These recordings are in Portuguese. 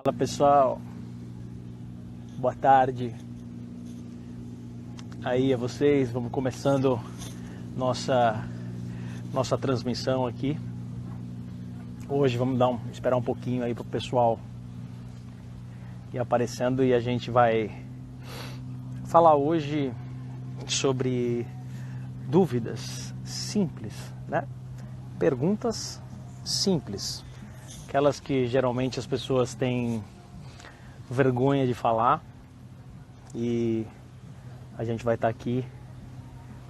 Fala pessoal, boa tarde aí a vocês. Vamos começando nossa transmissão aqui. Hoje vamos esperar um pouquinho aí pro pessoal ir aparecendo e a gente vai falar hoje sobre dúvidas simples, né? Perguntas simples, aquelas que geralmente as pessoas têm vergonha de falar, e a gente vai estar aqui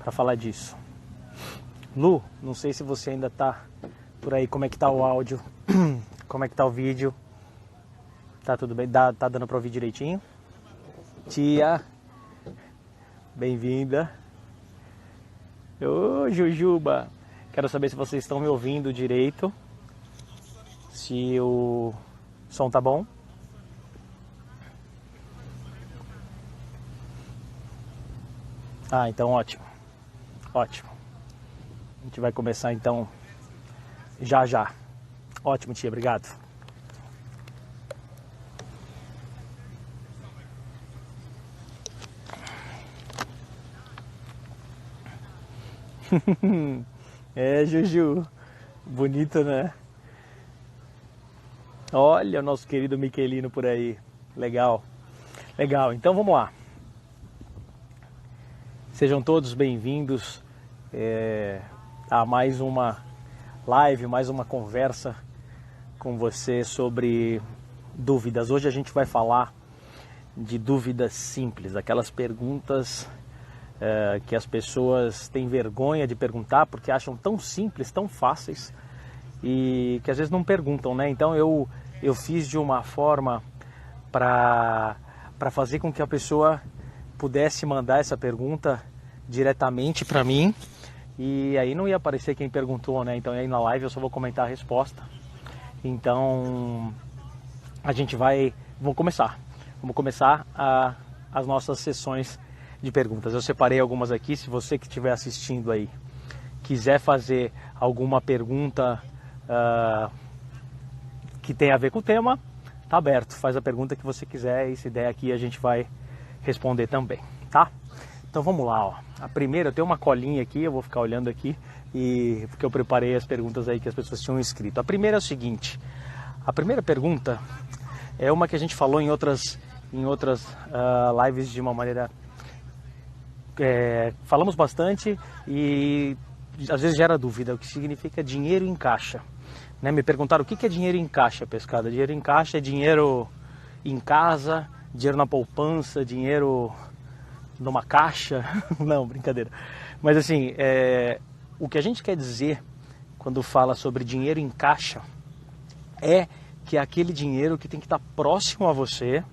para falar disso. Lu, não sei se você ainda está por aí, como é que tá o áudio, como é que tá o vídeo, tá tudo bem? Tá dando para ouvir direitinho? Tia, bem-vinda. Ô Jujuba, quero saber se vocês estão me ouvindo direito, se o som tá bom. Ah, então ótimo, ótimo. A gente vai começar então já. Ótimo, tia, obrigado. É, Juju, bonito, né? Olha o nosso querido Miquelino por aí, legal, legal. Então vamos lá. Sejam todos bem-vindos a mais uma live, mais uma conversa com você sobre dúvidas. Hoje a gente vai falar de dúvidas simples, aquelas perguntas que as pessoas têm vergonha de perguntar porque acham tão simples, tão fáceis e que às vezes não perguntam, né? Então eu fiz de uma forma para fazer com que a pessoa pudesse mandar essa pergunta diretamente para mim, e aí não ia aparecer quem perguntou, né? Então aí na live eu só vou comentar a resposta. Então a gente vamos começar as nossas sessões de perguntas. Eu separei algumas aqui. Se você que estiver assistindo aí quiser fazer alguma pergunta que tenha a ver com o tema, tá aberto, faz a pergunta que você quiser e se der aqui a gente vai responder também, tá? Então vamos lá, ó. A primeira, eu tenho uma colinha aqui, eu vou ficar olhando aqui, porque eu preparei as perguntas aí que as pessoas tinham escrito. A primeira é o seguinte: a primeira pergunta é uma que a gente falou em outras lives de uma maneira... falamos bastante e às vezes gera dúvida, o que significa dinheiro em caixa, né? Me perguntaram o que é dinheiro em caixa, pescada. Dinheiro em caixa é dinheiro em casa, dinheiro na poupança, dinheiro numa caixa. Não, brincadeira. Mas assim, o que a gente quer dizer quando fala sobre dinheiro em caixa é que é aquele dinheiro que tem que estar próximo a você,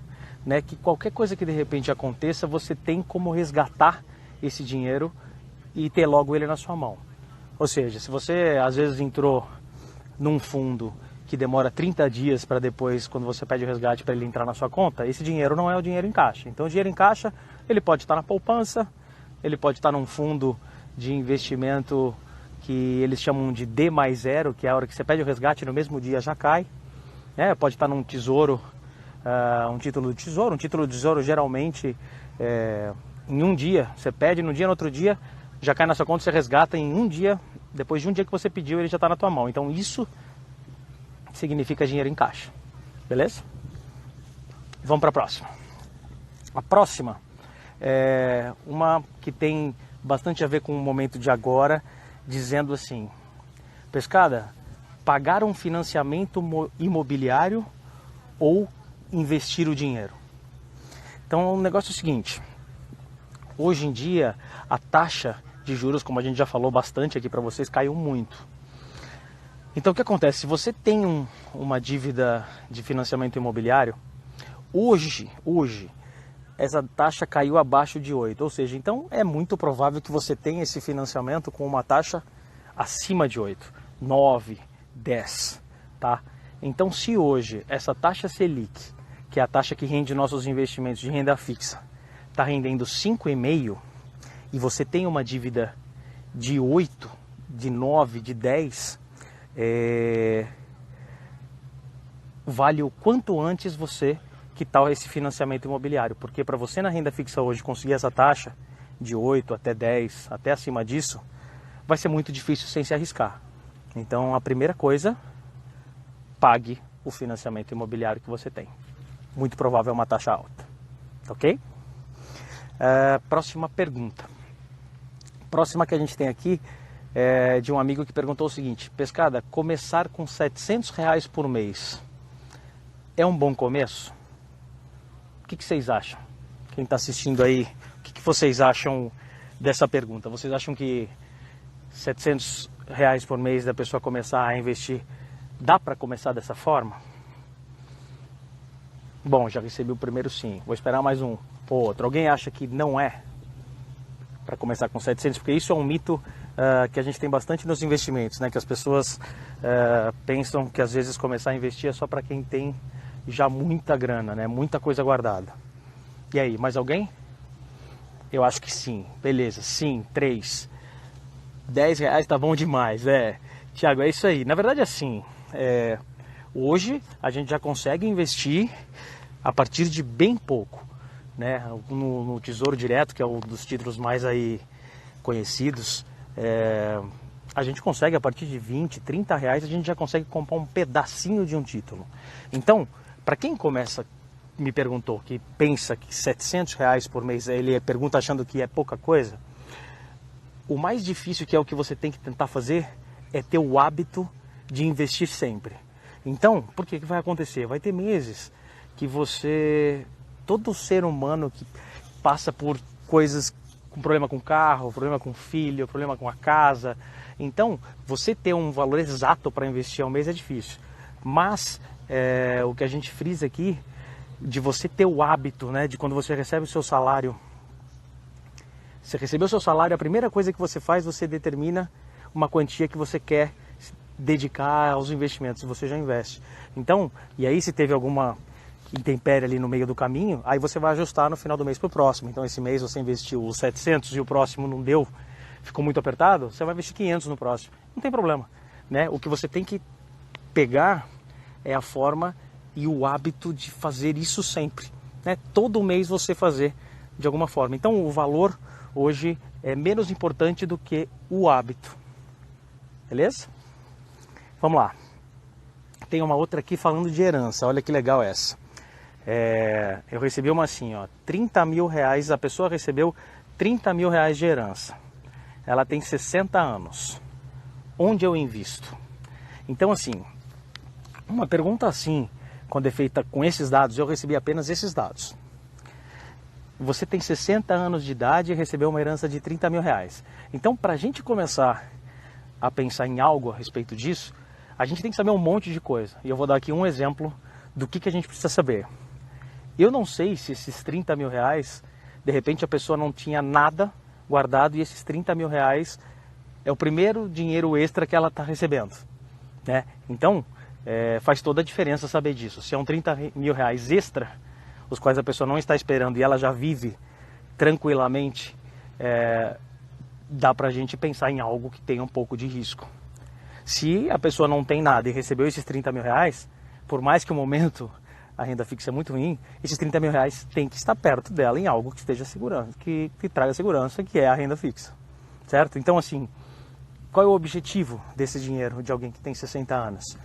né? Que qualquer coisa que de repente aconteça, você tem como resgatar esse dinheiro e ter logo ele na sua mão. Ou seja, se você às vezes entrou num fundo que demora 30 dias para depois, quando você pede o resgate, para ele entrar na sua conta, esse dinheiro não é o dinheiro em caixa. Então o dinheiro em caixa, ele pode estar na poupança, ele pode estar num fundo de investimento que eles chamam de D mais zero, que é a hora que você pede o resgate, no mesmo dia já cai. Pode estar num tesouro, um título de tesouro. Um título de tesouro geralmente em um dia, você pede no dia, no outro dia já cai na sua conta, você resgata em um dia, depois de um dia que você pediu ele já está na tua mão. Então isso significa dinheiro em caixa, beleza? Vamos para a próxima. A próxima é uma que tem bastante a ver com o momento de agora, dizendo assim: pescada, pagar um financiamento imobiliário ou investir o dinheiro? Então o negócio é o seguinte: hoje em dia a taxa de juros, como a gente já falou bastante aqui para vocês, caiu muito. Então o que acontece? Se você tem uma dívida de financiamento imobiliário, hoje essa taxa caiu abaixo de 8, ou seja, então é muito provável que você tenha esse financiamento com uma taxa acima de 8, 9, 10, tá? Então se hoje essa taxa Selic, que é a taxa que rende nossos investimentos de renda fixa, está rendendo 5,5, e você tem uma dívida de 8, de 9, de 10, vale o quanto antes você quitar esse financiamento imobiliário, porque para você na renda fixa hoje conseguir essa taxa de 8 até 10, até acima disso, vai ser muito difícil sem se arriscar. Então a primeira coisa, pague o financiamento imobiliário que você tem. Muito provável é uma taxa alta, ok? Próxima pergunta. Próxima que a gente tem aqui é de um amigo que perguntou o seguinte: Pescada, começar com R$700 por mês é um bom começo? O que vocês acham? Quem está assistindo aí, o que vocês acham dessa pergunta? Vocês acham que R$700 por mês da pessoa começar a investir, dá para começar dessa forma? Bom, já recebi o primeiro sim. Vou esperar mais um ou outro. Alguém acha que não é para começar com 700? Porque isso é um mito que a gente tem bastante nos investimentos, né? Que as pessoas pensam que às vezes começar a investir é só para quem tem já muita grana, né? Muita coisa guardada. E aí, mais alguém? Eu acho que sim. Beleza, sim, 3. R$10 tá bom demais, Tiago, é isso aí. Na verdade, assim, hoje a gente já consegue investir a partir de bem pouco, né? No Tesouro Direto, que é um dos títulos mais aí conhecidos, a gente consegue a partir de R$20, R$30, a gente já consegue comprar um pedacinho de um título. Então, para quem começa, me perguntou, que pensa que R$700 por mês, ele pergunta achando que é pouca coisa, o mais difícil, que é o que você tem que tentar fazer, é ter o hábito de investir sempre. Então, por que vai acontecer? Vai ter meses que todo ser humano que passa por coisas, com problema com o carro, problema com o filho, problema com a casa, então você ter um valor exato para investir ao mês é difícil. Mas o que a gente frisa aqui, de você ter o hábito, né, de quando você recebe o seu salário, você recebeu o seu salário, a primeira coisa que você faz, você determina uma quantia que você quer dedicar aos investimentos, você já investe. Então, e aí se teve alguma intempérie ali no meio do caminho, aí você vai ajustar no final do mês para o próximo. Então esse mês você investiu os 700 e o próximo não deu, ficou muito apertado, você vai investir 500 no próximo. Não tem problema, né? O que você tem que pegar é a forma e o hábito de fazer isso sempre, né? Todo mês você fazer de alguma forma. Então o valor hoje é menos importante do que o hábito. Beleza? Vamos lá. Tem uma outra aqui falando de herança. Olha que legal essa. Eu recebi uma assim, ó, R$30.000. A pessoa recebeu R$30.000 de herança. Ela tem 60 anos. Onde eu invisto? Então, assim, uma pergunta assim, quando é feita com esses dados, eu recebi apenas esses dados. Você tem 60 anos de idade e recebeu uma herança de R$30.000. Então, para a gente começar a pensar em algo a respeito disso, a gente tem que saber um monte de coisa. E eu vou dar aqui um exemplo do que a gente precisa saber. Eu não sei se esses R$30.000, de repente a pessoa não tinha nada guardado e esses R$30.000 é o primeiro dinheiro extra que ela está recebendo, né? Então, faz toda a diferença saber disso. Se é um R$30.000 extra, os quais a pessoa não está esperando e ela já vive tranquilamente, dá para a gente pensar em algo que tenha um pouco de risco. Se a pessoa não tem nada e recebeu esses R$30.000, por mais que o momento a renda fixa é muito ruim, esses R$30.000 tem que estar perto dela em algo que esteja segurando, que traga segurança, que é a renda fixa, certo? Então, assim, qual é o objetivo desse dinheiro de alguém que tem 60 anos?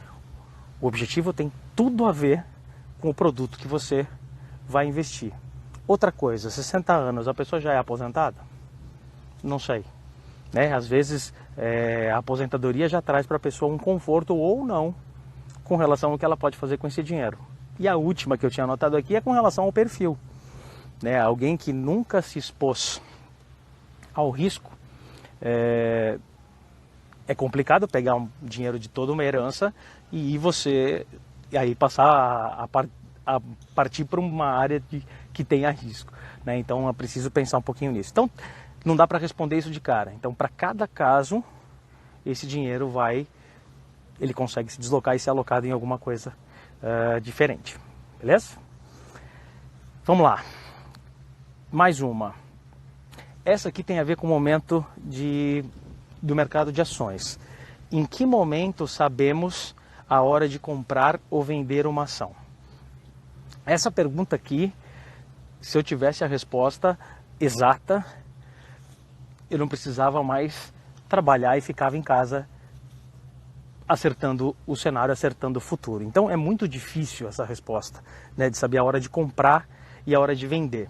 O objetivo tem tudo a ver com o produto que você vai investir. Outra coisa, 60 anos, a pessoa já é aposentada? Não sei, né? Às vezes a aposentadoria já traz para a pessoa um conforto ou não com relação ao que ela pode fazer com esse dinheiro. E a última que eu tinha anotado aqui é com relação ao perfil, né? Alguém que nunca se expôs ao risco, é complicado pegar um dinheiro de toda uma herança e aí passar a partir para uma área que tenha risco, né? Então é preciso pensar um pouquinho nisso. Então não dá para responder isso de cara. Então, para cada caso, esse dinheiro ele consegue se deslocar e ser alocado em alguma coisa diferente. Beleza? Vamos lá. Mais uma. Essa aqui tem a ver com o momento do mercado de ações. Em que momento sabemos a hora de comprar ou vender uma ação? Essa pergunta aqui, se eu tivesse a resposta exata, eu não precisava mais trabalhar e ficava em casa acertando o cenário, acertando o futuro. Então é muito difícil essa resposta, né, de saber a hora de comprar e a hora de vender.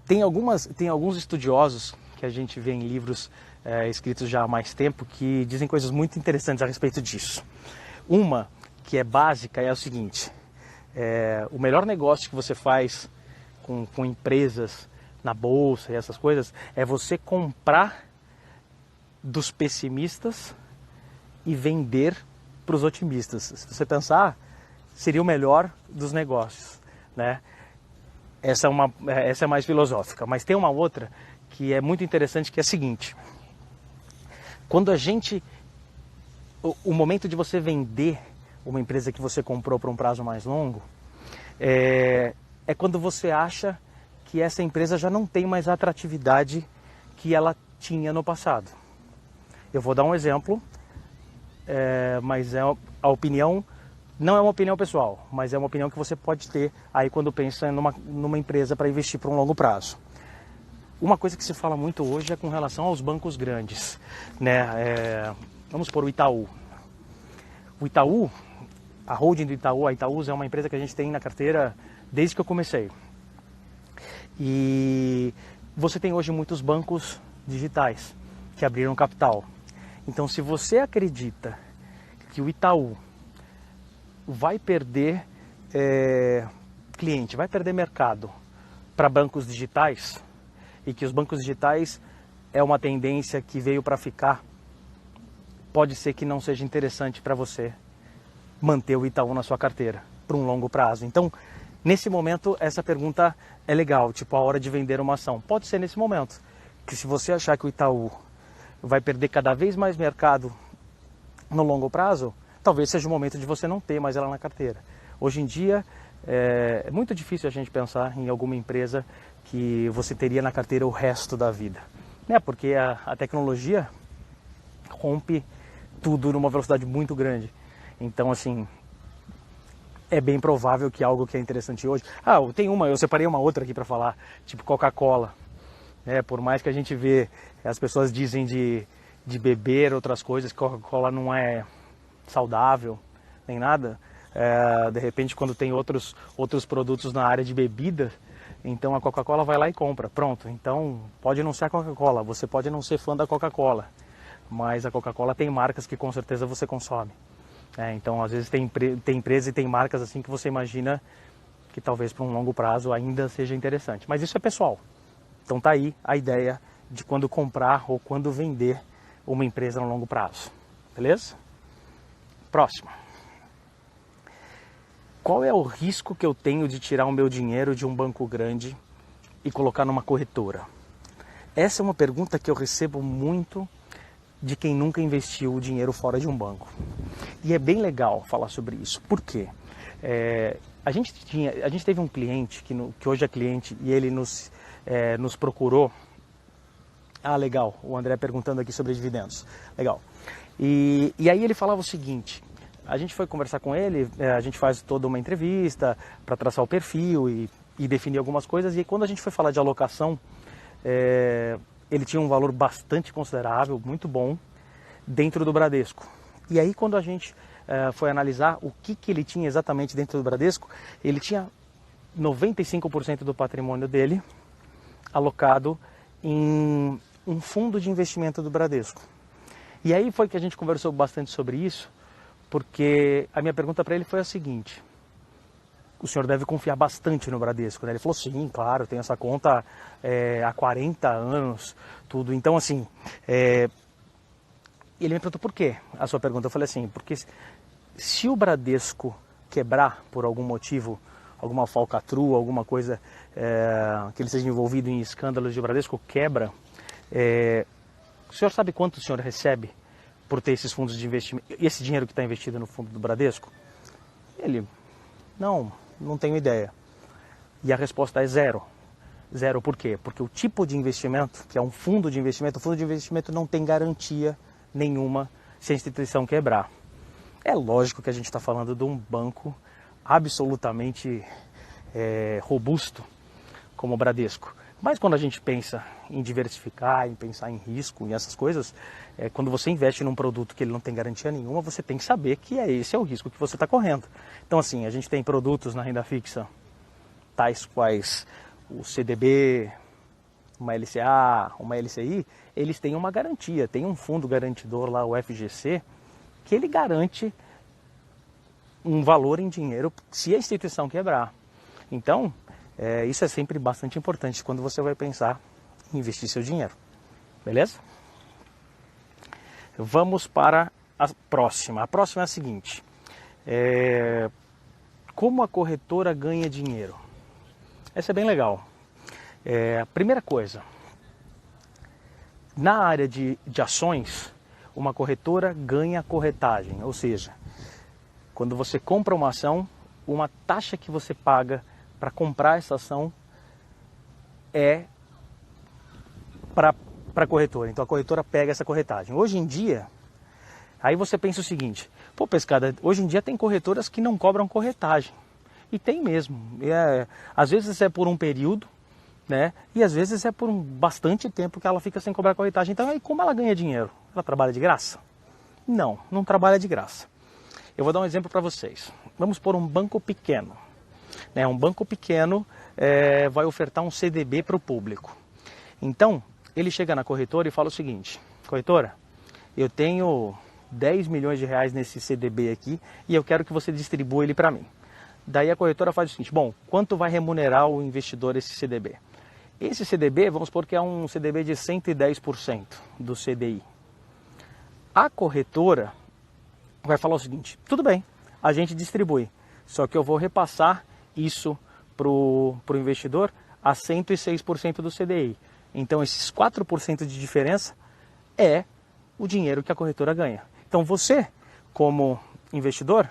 Tem alguns estudiosos que a gente vê em livros escritos já há mais tempo que dizem coisas muito interessantes a respeito disso. Uma que é básica é o seguinte: o melhor negócio que você faz com empresas na bolsa e essas coisas é você comprar dos pessimistas e vender para os otimistas. Se você pensar, seria o melhor dos negócios, né? Essa é mais filosófica, mas tem uma outra que é muito interessante, que é a seguinte: quando o momento de você vender uma empresa que você comprou por um prazo mais longo, é quando você acha que essa empresa já não tem mais a atratividade que ela tinha no passado. Eu vou dar um exemplo, mas a opinião não é uma opinião pessoal, mas é uma opinião que você pode ter aí quando pensa numa empresa para investir por um longo prazo. Uma coisa que se fala muito hoje é com relação aos bancos grandes, né? Vamos por o Itaú. O Itaú, a holding do Itaú, a Itaúsa, é uma empresa que a gente tem na carteira desde que eu comecei. E você tem hoje muitos bancos digitais que abriram capital. Então, se você acredita que o Itaú vai perder cliente, vai perder mercado para bancos digitais, e que os bancos digitais é uma tendência que veio para ficar, pode ser que não seja interessante para você manter o Itaú na sua carteira por um longo prazo. Então, nesse momento, essa pergunta é legal, tipo a hora de vender uma ação. Pode ser nesse momento, que se você achar que o Itaú vai perder cada vez mais mercado no longo prazo, talvez seja o momento de você não ter mais ela na carteira. Hoje em dia, é muito difícil a gente pensar em alguma empresa que você teria na carteira o resto da vida, né? Porque a tecnologia rompe tudo numa velocidade muito grande. Então, assim, é bem provável que algo que é interessante hoje... eu separei uma outra aqui para falar, tipo Coca-Cola. Por mais que a gente vê, as pessoas dizem de beber outras coisas, Coca-Cola não é saudável, nem nada. De repente, quando tem outros produtos na área de bebida, então a Coca-Cola vai lá e compra, pronto. Então pode não ser a Coca-Cola, você pode não ser fã da Coca-Cola, mas a Coca-Cola tem marcas que com certeza você consome. Então às vezes tem empresas e tem marcas assim que você imagina que talvez para um longo prazo ainda seja interessante. Mas isso é pessoal. Então tá aí a ideia de quando comprar ou quando vender uma empresa no longo prazo. Beleza? Próximo. Qual é o risco que eu tenho de tirar o meu dinheiro de um banco grande e colocar numa corretora? Essa é uma pergunta que eu recebo muito de quem nunca investiu o dinheiro fora de um banco. E é bem legal falar sobre isso. Por quê? A gente teve um cliente que hoje é cliente e ele nos procurou. Legal, o André perguntando aqui sobre dividendos. Legal. E aí ele falava o seguinte: a gente foi conversar com ele, a gente faz toda uma entrevista para traçar o perfil e definir algumas coisas, e quando a gente foi falar de alocação, ele tinha um valor bastante considerável, muito bom, dentro do Bradesco. E aí quando a gente foi analisar o que ele tinha exatamente dentro do Bradesco, ele tinha 95% do patrimônio dele alocado em um fundo de investimento do Bradesco. E aí foi que a gente conversou bastante sobre isso, porque a minha pergunta para ele foi a seguinte: o senhor deve confiar bastante no Bradesco, né? Ele falou: sim, claro, tenho essa conta há 40 anos, tudo. Então, assim, ele me perguntou por quê a sua pergunta. Eu falei assim: porque se o Bradesco quebrar por algum motivo, alguma falcatrua, alguma coisa que ele seja envolvido em escândalos de Bradesco, quebra, o senhor sabe quanto o senhor recebe por ter esses fundos de investimento, esse dinheiro que está investido no fundo do Bradesco? Ele: não tenho ideia. E a resposta é zero. Zero por quê? Porque o tipo de investimento, que é um fundo de investimento, o fundo de investimento não tem garantia nenhuma se a instituição quebrar. É lógico que a gente está falando de um banco absolutamente robusto, como o Bradesco. Mas quando a gente pensa em diversificar, em pensar em risco, em essas coisas, quando você investe num produto que ele não tem garantia nenhuma, você tem que saber que esse é o risco que você está correndo. Então assim, a gente tem produtos na renda fixa, tais quais o CDB, uma LCA, uma LCI, eles têm uma garantia, tem um fundo garantidor lá, o FGC, que ele garante um valor em dinheiro se a instituição quebrar. Então, isso é sempre bastante importante quando você vai pensar em investir seu dinheiro. Beleza? Vamos para a próxima. A próxima é a seguinte. Como a corretora ganha dinheiro? Essa é bem legal. Primeira coisa, na área de ações, uma corretora ganha corretagem, ou seja, quando você compra uma ação, uma taxa que você paga para comprar essa ação é para a corretora. Então a corretora pega essa corretagem. Hoje em dia, aí você pensa o seguinte, pô Pescada, hoje em dia tem corretoras que não cobram corretagem. E tem mesmo. Às vezes é por um período, né? E às vezes é por bastante tempo que ela fica sem cobrar corretagem. Então aí como ela ganha dinheiro? Ela trabalha de graça? Não, não trabalha de graça. Eu vou dar um exemplo para vocês. Vamos por um banco pequeno. Um banco pequeno vai ofertar um CDB para o público. Então, ele chega na corretora e fala o seguinte, corretora, eu tenho 10 milhões de reais nesse CDB aqui e eu quero que você distribua ele para mim. Daí a corretora faz o seguinte, bom, quanto vai remunerar o investidor esse CDB? Esse CDB, vamos supor que é um CDB de 110% do CDI. A corretora vai falar o seguinte, tudo bem, a gente distribui, só que eu vou repassar isso para o investidor a 106% do CDI. Então esses 4% de diferença é o dinheiro que a corretora ganha. Então você, como investidor,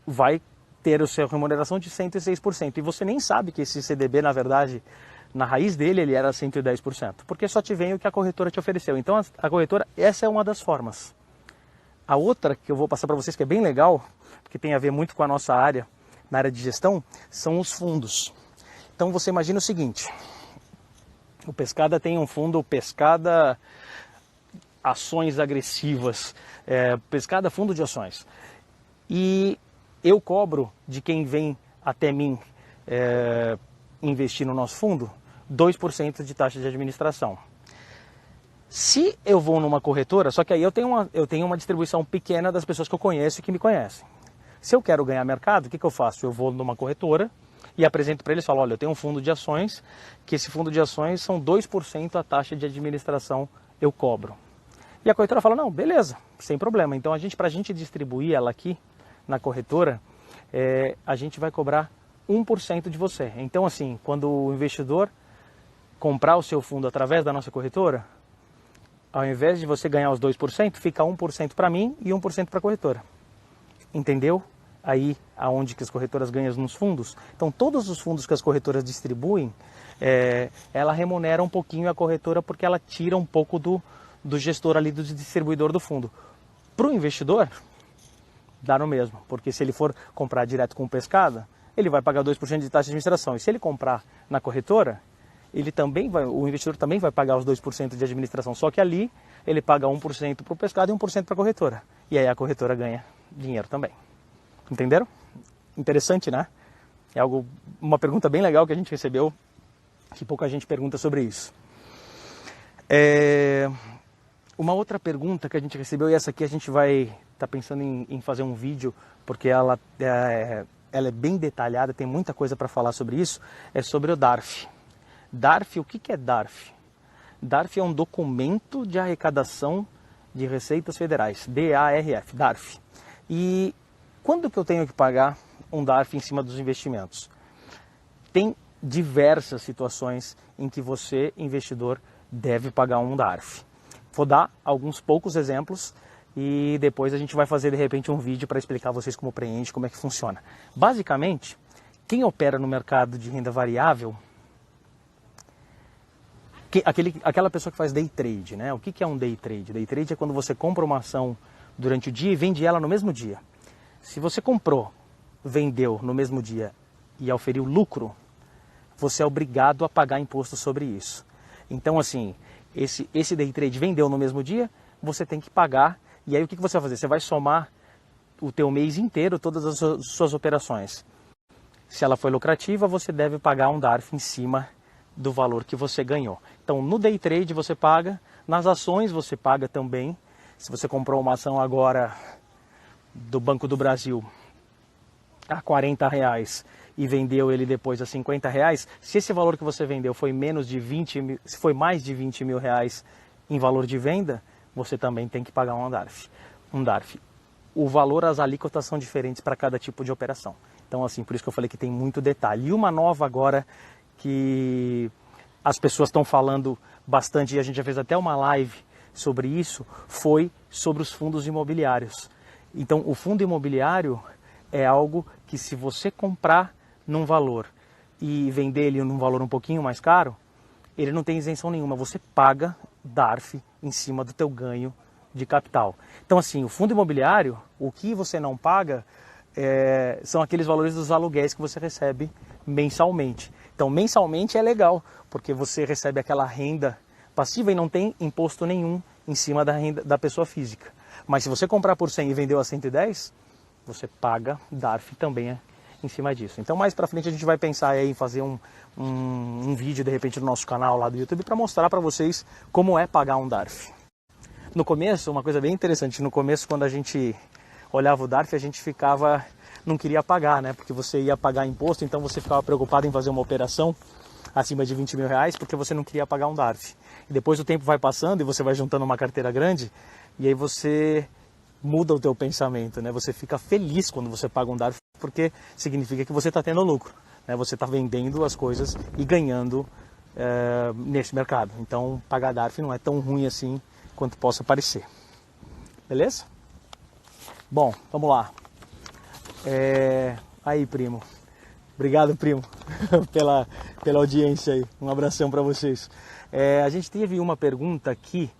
vai ter a sua remuneração de 106%. E você nem sabe que esse CDB, na verdade, na raiz dele, ele era 110%. Porque só te vem o que a corretora te ofereceu. Então a corretora, essa é uma das formas. A outra que eu vou passar para vocês, que é bem legal, porque tem a ver muito com a nossa área, na área de gestão, são os fundos. Então você imagina o seguinte, o Pescada tem um fundo Pescada Ações Agressivas, Pescada Fundo de Ações. E eu cobro de quem vem até mim investir no nosso fundo 2% de taxa de administração. Se eu vou numa corretora, só que aí eu tenho uma distribuição pequena das pessoas que eu conheço e que me conhecem. Se eu quero ganhar mercado, o que eu faço? Eu vou numa corretora e apresento para eles, falo, olha, eu tenho um fundo de ações, que esse fundo de ações são 2% a taxa de administração eu cobro. E a corretora fala, não, beleza, sem problema. Então para a gente distribuir ela aqui na corretora, a gente vai cobrar 1% de você. Então assim, quando o investidor comprar o seu fundo através da nossa corretora, ao invés de você ganhar os 2%, fica 1% para mim e 1% para a corretora. Entendeu? Aí aonde que as corretoras ganham nos fundos. Então todos os fundos que as corretoras distribuem, ela remunera um pouquinho a corretora porque ela tira um pouco do gestor ali, do distribuidor do fundo. Para o investidor, dá no mesmo, porque se ele for comprar direto com o Pescada, ele vai pagar 2% de taxa de administração. E se ele comprar na corretora, o investidor também vai pagar os 2% de administração, só que ali ele paga 1% para o Pescada e 1% para a corretora. E aí a corretora ganha dinheiro também. Entenderam? Interessante, né? É uma pergunta bem legal que a gente recebeu, que pouca gente pergunta sobre isso. Uma outra pergunta que a gente recebeu, e essa aqui a gente vai estar pensando em fazer um vídeo, porque ela é bem detalhada, tem muita coisa para falar sobre isso, é sobre o DARF. DARF, o que é DARF? DARF é um documento de arrecadação de receitas federais, DARF, DARF. E quando que eu tenho que pagar um DARF em cima dos investimentos? Tem diversas situações em que você, investidor, deve pagar um DARF. Vou dar alguns poucos exemplos e depois a gente vai fazer de repente um vídeo para explicar a vocês como preenche, como é que funciona. Basicamente, quem opera no mercado de renda variável, aquela pessoa que faz day trade, né? O que é um day trade? Day trade é quando você compra uma ação durante o dia e vende ela no mesmo dia. Se você comprou, vendeu no mesmo dia e auferiu lucro, você é obrigado a pagar imposto sobre isso. Então, assim, esse day trade vendeu no mesmo dia, você tem que pagar. E aí o que você vai fazer? Você vai somar o teu mês inteiro, todas as suas operações. Se ela foi lucrativa, você deve pagar um DARF em cima do valor que você ganhou. Então, no day trade você paga, nas ações você paga também. Se você comprou uma ação agora do Banco do Brasil a R$40 e vendeu ele depois a R$50, se esse valor que você vendeu foi menos de 20 mil, se foi mais de 20 mil reais em valor de venda, você também tem que pagar um DARF. O valor, as alíquotas são diferentes para cada tipo de operação. Então, assim, por isso que eu falei que tem muito detalhe. E uma nova agora que as pessoas estão falando bastante, e a gente já fez até uma live sobre isso, foi sobre os fundos imobiliários. Então, o fundo imobiliário é algo que, se você comprar num valor e vender ele num valor um pouquinho mais caro, ele não tem isenção nenhuma. Você paga DARF em cima do teu ganho de capital. Então, assim, o fundo imobiliário, o que você não paga são aqueles valores dos aluguéis que você recebe mensalmente. Então, mensalmente é legal, porque você recebe aquela renda passiva e não tem imposto nenhum em cima da renda da pessoa física. Mas se você comprar por 100 e vendeu a 110, você paga DARF também em cima disso. Então, mais para frente a gente vai pensar aí em fazer um vídeo, de repente, no nosso canal lá do YouTube para mostrar para vocês como é pagar um DARF. No começo, uma coisa bem interessante, no começo quando a gente olhava o DARF, a gente não queria pagar, né? Porque você ia pagar imposto, então você ficava preocupado em fazer uma operação acima de 20 mil reais porque você não queria pagar um DARF. E depois o tempo vai passando e você vai juntando uma carteira grande e aí você muda o teu pensamento, né? Você fica feliz quando você paga um DARF porque significa que você está tendo lucro, né? Você está vendendo as coisas e ganhando nesse mercado. Então, pagar DARF não é tão ruim assim quanto possa parecer. Beleza? Bom, vamos lá. Aí, primo. Obrigado, primo, pela audiência aí. Um abração para vocês. A gente teve uma pergunta aqui,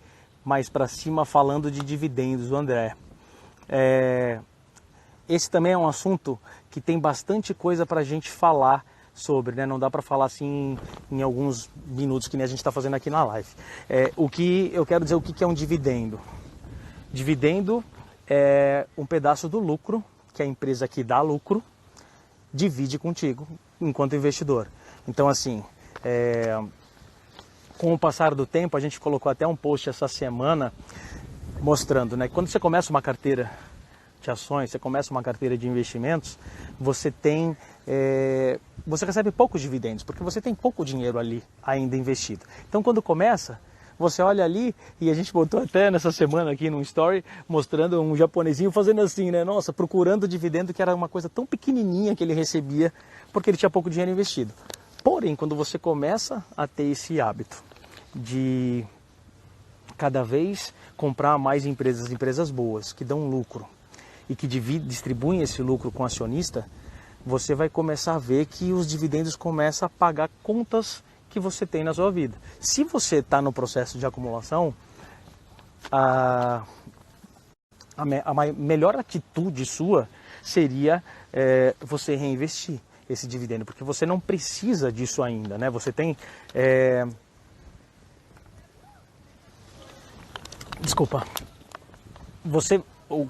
mais para cima, falando de dividendos, o André. Esse também é um assunto que tem bastante coisa para a gente falar sobre, né? Não dá para falar assim em alguns minutos, que nem a gente está fazendo aqui na live. O que eu quero dizer, o que é um dividendo? Dividendo é um pedaço do lucro que a empresa que dá lucro divide contigo enquanto investidor. Então, assim, com o passar do tempo, a gente colocou até um post essa semana mostrando, né? Quando você começa uma carteira de ações, você começa uma carteira de investimentos, você recebe poucos dividendos, porque você tem pouco dinheiro ali ainda investido. Então, quando começa, você olha ali, e a gente botou até nessa semana aqui num story, mostrando um japonesinho fazendo assim, né? Nossa, procurando dividendo, que era uma coisa tão pequenininha que ele recebia, porque ele tinha pouco dinheiro investido. Porém, quando você começa a ter esse hábito de cada vez comprar mais empresas boas, que dão lucro, e que distribuem esse lucro com o acionista, você vai começar a ver que os dividendos começam a pagar contas que você tem na sua vida. Se você está no processo de acumulação, a melhor atitude sua seria você reinvestir esse dividendo, porque você não precisa disso ainda, né? Você tem... Desculpa.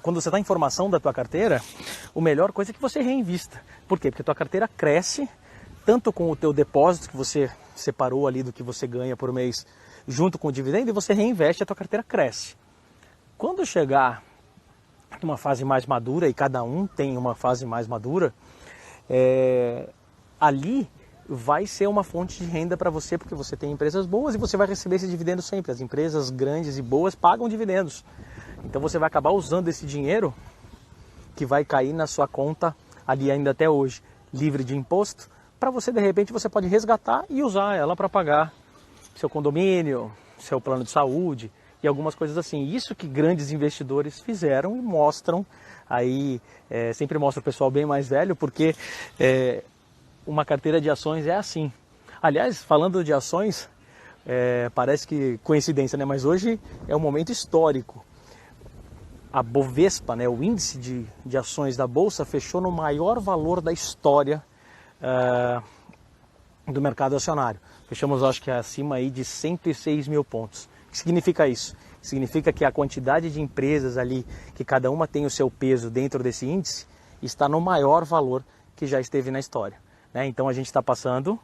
Quando você está em formação da tua carteira, a melhor coisa é que você reinvista. Por quê? Porque a tua carteira cresce, tanto com o teu depósito que você separou ali do que você ganha por mês, junto com o dividendo, e você reinveste, a tua carteira cresce. Quando chegar numa fase mais madura, e cada um tem uma fase mais madura, ali vai ser uma fonte de renda para você, porque você tem empresas boas e você vai receber esse dividendo sempre. As empresas grandes e boas pagam dividendos. Então você vai acabar usando esse dinheiro que vai cair na sua conta ali ainda até hoje, livre de imposto, para você, de repente, você pode resgatar e usar ela para pagar seu condomínio, seu plano de saúde e algumas coisas assim. Isso que grandes investidores fizeram e mostram aí, sempre mostra o pessoal bem mais velho, porque uma carteira de ações é assim. Aliás, falando de ações, parece que coincidência, né? Mas hoje é um momento histórico. a Bovespa, né, o índice de ações da Bolsa, fechou no maior valor da história do mercado acionário. Fechamos, acho que acima aí de 106 mil pontos. O que significa isso? Significa que a quantidade de empresas ali, que cada uma tem o seu peso dentro desse índice, está no maior valor que já esteve na história, né? Então a gente está passando,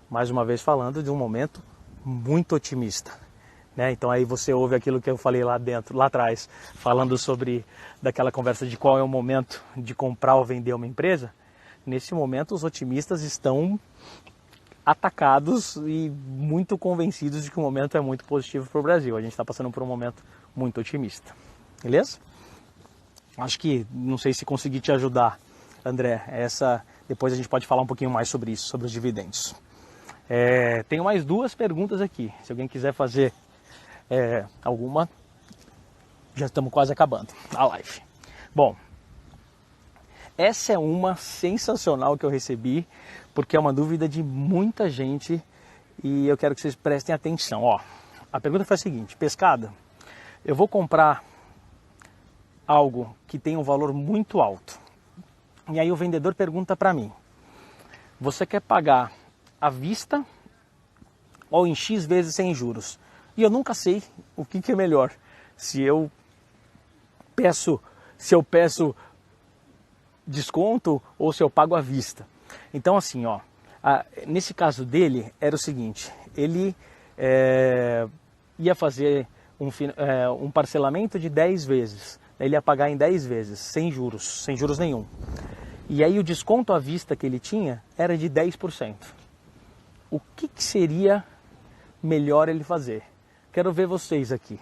mais uma vez falando, de um momento muito otimista, né? Então aí você ouve aquilo que eu falei lá dentro, lá atrás, falando sobre daquela conversa de qual é o momento de comprar ou vender uma empresa. Nesse momento os otimistas estão atacados e muito convencidos de que o momento é muito positivo para o Brasil. A gente está passando por um momento muito otimista, beleza? Acho que, não sei se consegui te ajudar, André, depois a gente pode falar um pouquinho mais sobre isso, sobre os dividendos. Tenho mais duas perguntas aqui, se alguém quiser fazer alguma, já estamos quase acabando a live. Bom, essa é uma sensacional que eu recebi, porque é uma dúvida de muita gente e eu quero que vocês prestem atenção. Ó, a pergunta foi a seguinte: Pescada, eu vou comprar algo que tem um valor muito alto. E aí o vendedor pergunta para mim: você quer pagar à vista ou em X vezes sem juros? E eu nunca sei o que é melhor. Se eu peço desconto ou se eu pago à vista. Então assim, ó, nesse caso dele era o seguinte: ele ia fazer um parcelamento de 10 vezes. Ele ia pagar em 10 vezes, sem juros nenhum. E aí o desconto à vista que ele tinha era de 10%. O que seria melhor ele fazer? Quero ver vocês aqui,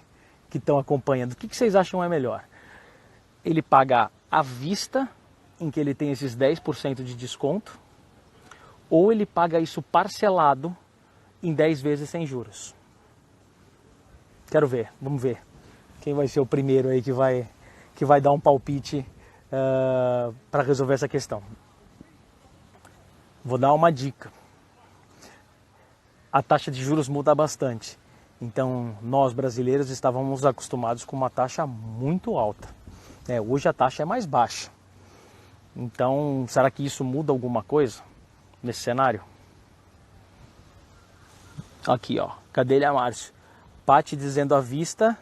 que estão acompanhando. O que vocês acham é melhor? Ele pagar à vista, em que ele tem esses 10% de desconto, ou ele paga isso parcelado em 10 vezes sem juros? Quero ver, vamos ver. Quem vai ser o primeiro aí que vai dar um palpite para resolver essa questão? Vou dar uma dica. A taxa de juros muda bastante. Então, nós brasileiros estávamos acostumados com uma taxa muito alta. Hoje a taxa é mais baixa. Então, será que isso muda alguma coisa nesse cenário? Aqui, ó, Gadelha Márcio. Pati dizendo à vista.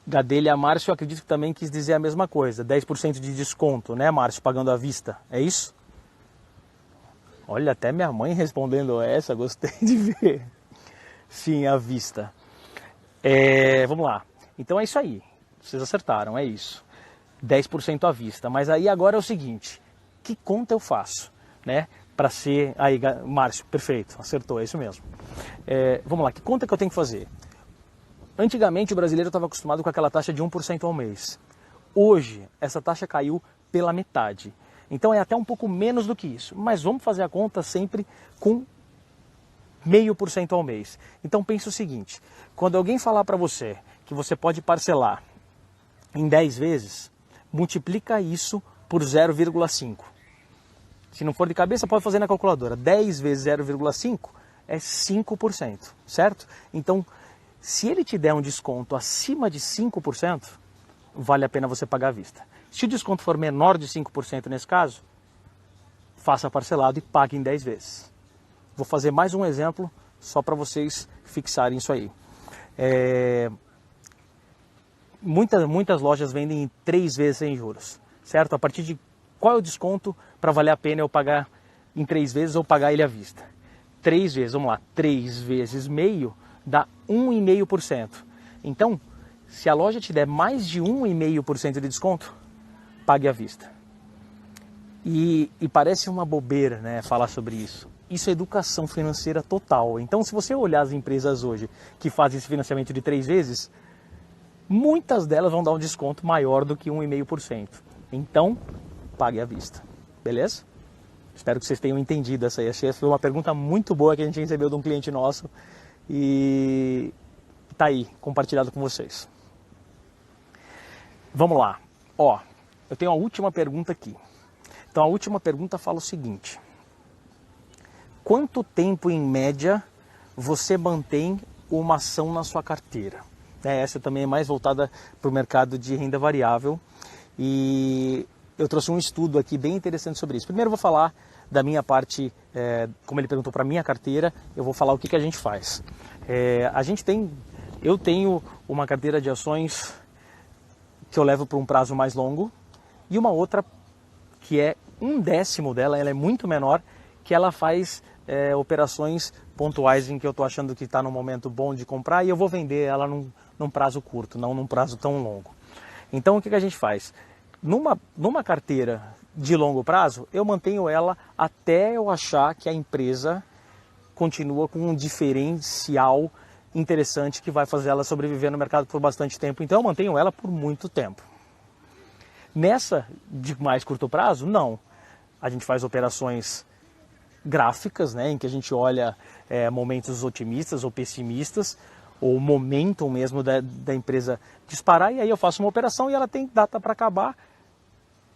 Gadelha Márcio, eu acredito que também quis dizer a mesma coisa. 10% de desconto, né, Márcio, pagando à vista. É isso? Olha, até minha mãe respondendo essa, gostei de ver. Sim, à vista. Vamos lá. Então é isso aí. Vocês acertaram, é isso. 10% à vista. Mas aí agora é o seguinte: que conta eu faço, né? Para ser... Aí, Márcio, perfeito, acertou, é isso mesmo. Vamos lá, que conta que eu tenho que fazer? Antigamente o brasileiro estava acostumado com aquela taxa de 1% ao mês. Hoje, essa taxa caiu pela metade. Então é até um pouco menos do que isso. Mas vamos fazer a conta sempre com 0,5% ao mês. Então pense o seguinte: quando alguém falar para você que você pode parcelar em 10 vezes, multiplica isso por 0,5. Se não for de cabeça, pode fazer na calculadora. 10 vezes 0,5 é 5%, certo? Então, se ele te der um desconto acima de 5%, vale a pena você pagar à vista. Se o desconto for menor de 5% nesse caso, faça parcelado e pague em 10 vezes. Vou fazer mais um exemplo só para vocês fixarem isso aí. Muitas lojas vendem em 3 vezes sem juros, certo? A partir de qual é o desconto para valer a pena eu pagar em 3 vezes ou pagar ele à vista? 3 vezes, vamos lá, 3 vezes meio dá 1,5%. Então, se a loja te der mais de 1,5% de desconto, pague à vista. E parece uma bobeira, né, falar sobre isso. Isso é educação financeira total. Então, se você olhar as empresas hoje que fazem esse financiamento de 3 vezes, muitas delas vão dar um desconto maior do que 1,5%. Então, pague à vista. Beleza? Espero que vocês tenham entendido essa aí. Achei que foi uma pergunta muito boa que a gente recebeu de um cliente nosso e tá aí, compartilhado com vocês. Vamos lá. Ó, eu tenho a última pergunta aqui. Então a última pergunta fala o seguinte: quanto tempo em média você mantém uma ação na sua carteira? né? Essa também é mais voltada para o mercado de renda variável. E eu trouxe um estudo aqui bem interessante sobre isso. Primeiro eu vou falar da minha parte, como ele perguntou para a minha carteira, eu vou falar o que a gente faz. Eu tenho uma carteira de ações que eu levo para um prazo mais longo e uma outra que é 1/10 dela, ela é muito menor, que ela faz operações pontuais em que eu estou achando que está no momento bom de comprar e eu vou vender ela num prazo curto, não num prazo tão longo. Então o que a gente faz? Numa carteira de longo prazo, eu mantenho ela até eu achar que a empresa continua com um diferencial interessante que vai fazer ela sobreviver no mercado por bastante tempo. Então eu mantenho ela por muito tempo. Nessa de mais curto prazo, não. A gente faz operações gráficas, né, em que a gente olha momentos otimistas ou pessimistas, ou o momentum mesmo da empresa disparar, e aí eu faço uma operação e ela tem data para acabar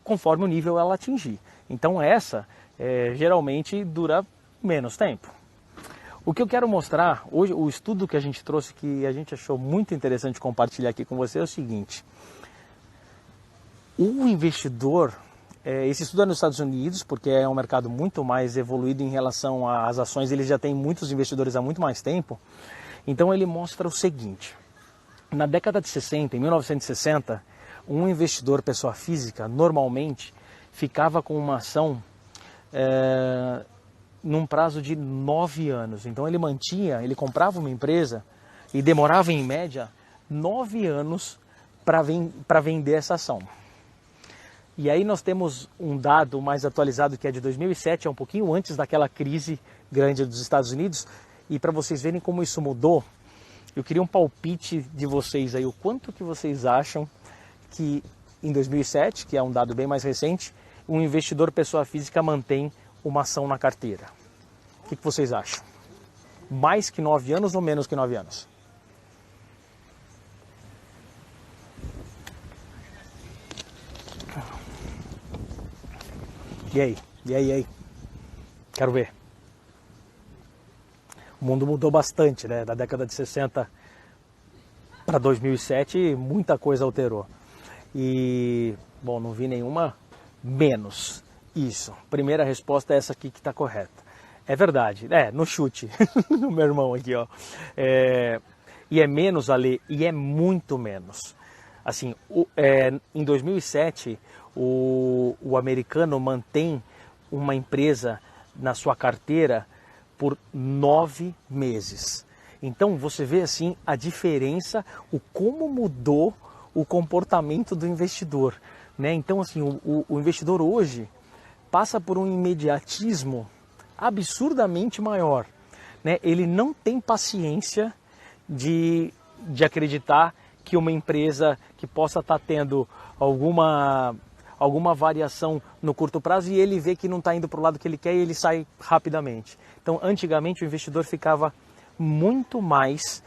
conforme o nível ela atingir. Então essa geralmente dura menos tempo. O que eu quero mostrar hoje, o estudo que a gente trouxe, que a gente achou muito interessante compartilhar aqui com você, é o seguinte: o investidor, esse estudo é nos Estados Unidos, porque é um mercado muito mais evoluído em relação às ações, ele já tem muitos investidores há muito mais tempo. Então ele mostra o seguinte: na década de 60, em 1960, um investidor, pessoa física, normalmente ficava com uma ação num prazo de 9 anos. Então ele comprava uma empresa e demorava em média 9 anos para vender essa ação. E aí nós temos um dado mais atualizado que é de 2007, é um pouquinho antes daquela crise grande dos Estados Unidos. E para vocês verem como isso mudou, eu queria um palpite de vocês aí, o quanto que vocês acham que em 2007, que é um dado bem mais recente, um investidor pessoa física mantém uma ação na carteira. O que vocês acham? Mais que 9 anos ou menos que 9 anos? E aí? E aí? Quero ver. O mundo mudou bastante, né? Da década de 60 para 2007, muita coisa alterou. E, bom, não vi nenhuma menos. Isso. Primeira resposta é essa aqui que está correta. É verdade. No chute. No meu irmão aqui, ó. E é menos, Ale, e é muito menos. Assim, em 2007, o americano mantém uma empresa na sua carteira por 9 meses. Então você vê assim a diferença, o como mudou o comportamento do investidor, né? Então assim, o investidor hoje passa por um imediatismo absurdamente maior, né? Ele não tem paciência de acreditar que uma empresa que possa estar tendo alguma variação no curto prazo e ele vê que não está indo para o lado que ele quer e ele sai rapidamente. Então, antigamente o investidor ficava muito mais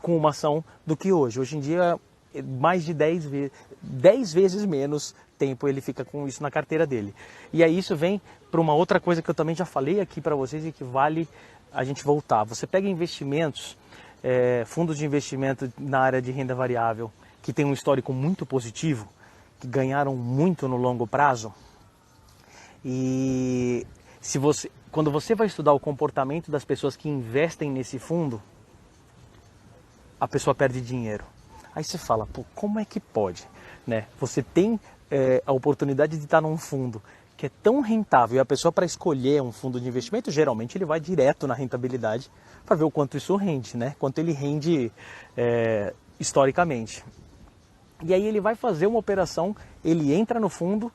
com uma ação do que hoje. Hoje em dia, mais de 10 vezes menos tempo ele fica com isso na carteira dele. E aí isso vem para uma outra coisa que eu também já falei aqui para vocês e que vale a gente voltar. Você pega investimentos, fundos de investimento na área de renda variável, que tem um histórico muito positivo, que ganharam muito no longo prazo. E quando você vai estudar o comportamento das pessoas que investem nesse fundo, a pessoa perde dinheiro. Aí você fala, pô, como é que pode? Né? Você tem a oportunidade de estar num fundo que é tão rentável, e a pessoa, para escolher um fundo de investimento, geralmente ele vai direto na rentabilidade para ver o quanto isso rende, né? Quanto ele rende historicamente. E aí ele vai fazer uma operação, ele entra no fundo,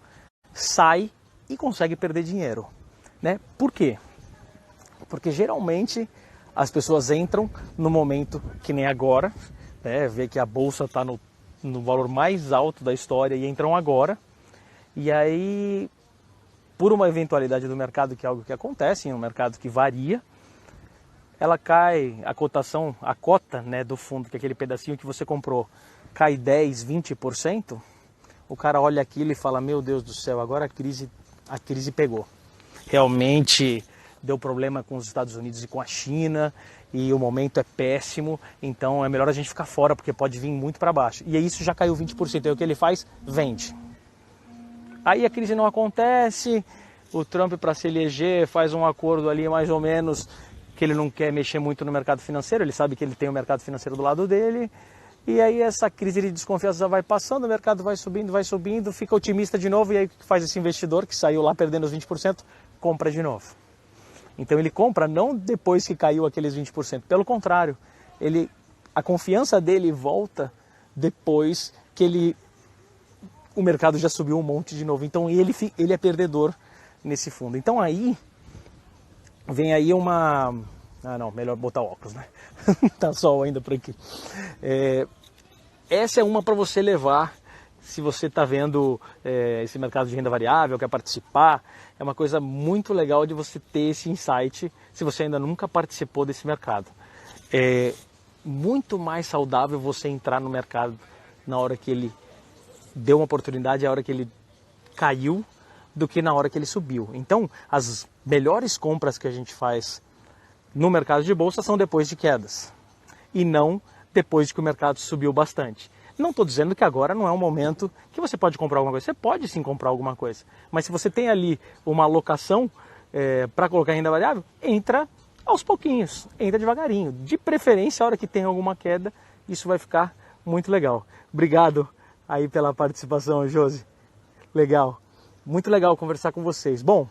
sai e consegue perder dinheiro, né? Por quê? Porque geralmente as pessoas entram no momento que nem agora, né? Vê que a bolsa está no valor mais alto da história e entram agora. E aí, por uma eventualidade do mercado, que é algo que acontece em um mercado que varia, ela cai, a cotação, a cota, né, do fundo, que é aquele pedacinho que você comprou, cai 10, 20%, o cara olha aquilo e fala, meu Deus do céu, agora a crise pegou. Realmente deu problema com os Estados Unidos e com a China, e o momento é péssimo, então é melhor a gente ficar fora, porque pode vir muito para baixo. E isso já caiu 20%, aí o que ele faz? Vende. Aí a crise não acontece, o Trump, para se eleger, faz um acordo ali mais ou menos, que ele não quer mexer muito no mercado financeiro, ele sabe que ele tem o mercado financeiro do lado dele, e aí essa crise de desconfiança vai passando, o mercado vai subindo, fica otimista de novo, e aí o que faz esse investidor, que saiu lá perdendo os 20%, compra de novo. Então ele compra não depois que caiu aqueles 20%, pelo contrário, a confiança dele volta depois que o mercado já subiu um monte de novo. Então ele é perdedor nesse fundo. Então aí vem aí uma... Ah não, melhor botar óculos, né? Tá sol ainda por aqui. Essa é uma para você levar, se você está vendo esse mercado de renda variável, quer participar. É uma coisa muito legal de você ter esse insight, se você ainda nunca participou desse mercado. É muito mais saudável você entrar no mercado na hora que ele deu uma oportunidade, a hora que ele caiu, do que na hora que ele subiu. Então, as melhores compras que a gente faz no mercado de bolsa são depois de quedas, e não depois de que o mercado subiu bastante. Não estou dizendo que agora não é um momento que você pode comprar alguma coisa. Você pode sim comprar alguma coisa. Mas se você tem ali uma alocação para colocar em renda variável, entra aos pouquinhos, entra devagarinho. De preferência, a hora que tem alguma queda, isso vai ficar muito legal. Obrigado aí pela participação, Josi. Legal. Muito legal conversar com vocês. Bom,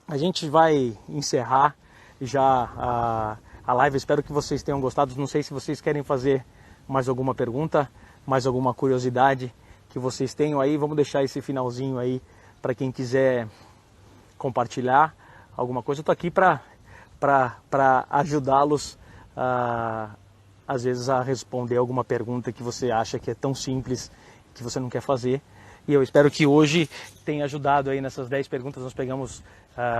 a gente vai encerrar já a live. Espero que vocês tenham gostado. Não sei se vocês querem fazer mais alguma pergunta, mais alguma curiosidade que vocês tenham aí. Vamos deixar esse finalzinho aí para quem quiser compartilhar alguma coisa. Eu estou aqui para ajudá-los às vezes a responder alguma pergunta que você acha que é tão simples que você não quer fazer. E eu espero que hoje tenha ajudado aí nessas 10 perguntas. Nós pegamos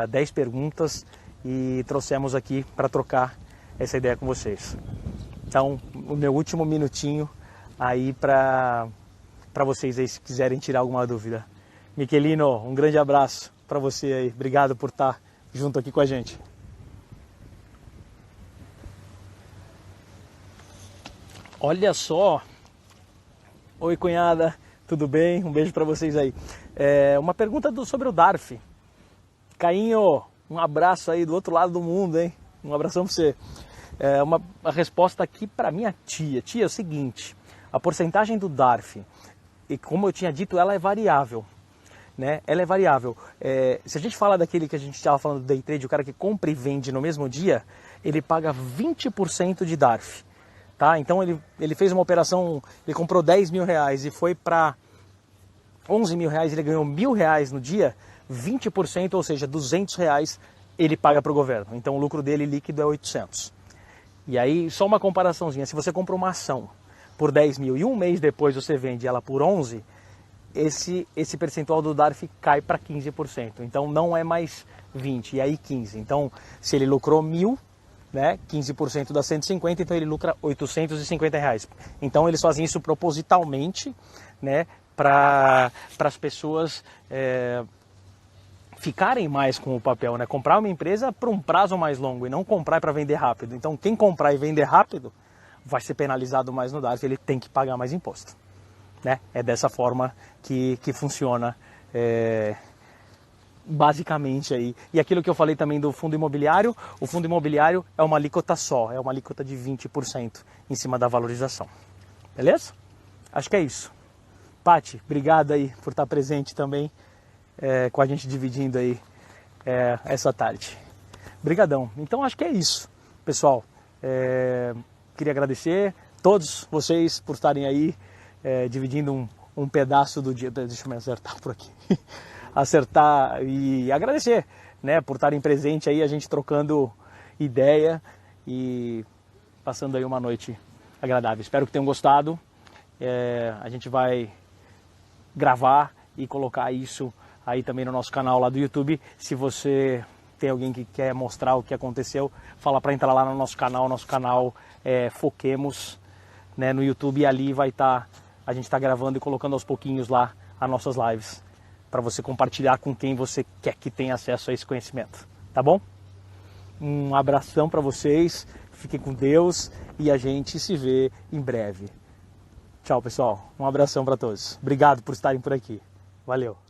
10 perguntas e trouxemos aqui para trocar essa ideia com vocês. Então, o meu último minutinho aí para vocês aí, se quiserem tirar alguma dúvida. Miquelino, um grande abraço para você aí. Obrigado por estar junto aqui com a gente. Olha só. Oi, cunhada. Tudo bem? Um beijo para vocês aí. Uma pergunta sobre o DARF. Cainho, um abraço aí do outro lado do mundo, hein? Um abração para você. Uma resposta aqui para minha tia. Tia, é o seguinte, a porcentagem do DARF, e como eu tinha dito, ela é variável. Né? Ela é variável. Se a gente fala daquele que a gente estava falando do day trade, o cara que compra e vende no mesmo dia, ele paga 20% de DARF. Tá? Então ele fez uma operação, ele comprou 10 mil reais e foi para 11 mil reais, ele ganhou R$1.000 no dia, 20%, ou seja, 200 reais ele paga para o governo. Então o lucro dele líquido é 800. E aí, só uma comparaçãozinha, se você compra uma ação por 10 mil e um mês depois você vende ela por 11, esse percentual do DARF cai para 15%. Então não é mais 20, e aí 15. Então se ele lucrou 1.000, né, 15% dá 150, então ele lucra 850 reais. Então eles fazem isso propositalmente, né, para as pessoas ficarem mais com o papel, né? Comprar uma empresa por um prazo mais longo e não comprar para vender rápido. Então quem comprar e vender rápido vai ser penalizado mais no DARF, ele tem que pagar mais imposto. Né? É dessa forma que funciona basicamente aí. E aquilo que eu falei também do fundo imobiliário, o fundo imobiliário é uma alíquota só, é uma alíquota de 20% em cima da valorização. Beleza? Acho que é isso. Pati, obrigado aí por estar presente também com a gente dividindo aí essa tarde. Obrigadão. Então acho que é isso, pessoal. Queria agradecer a todos vocês por estarem aí dividindo um pedaço do dia. Deixa eu me acertar por aqui. Acertar e agradecer, né, por estarem presentes aí, a gente trocando ideia e passando aí uma noite agradável. Espero que tenham gostado. A gente vai gravar e colocar isso aí também no nosso canal lá do YouTube. Se você tem alguém que quer mostrar o que aconteceu, fala para entrar lá no nosso canal. Nosso canal é Foquemos, né, no YouTube, e ali vai estar, a gente está gravando e colocando aos pouquinhos lá as nossas lives. para você compartilhar com quem você quer que tenha acesso a esse conhecimento, tá bom? Um abração para vocês, fiquem com Deus e a gente se vê em breve. Tchau, pessoal. Um abração para todos. Obrigado por estarem por aqui. Valeu.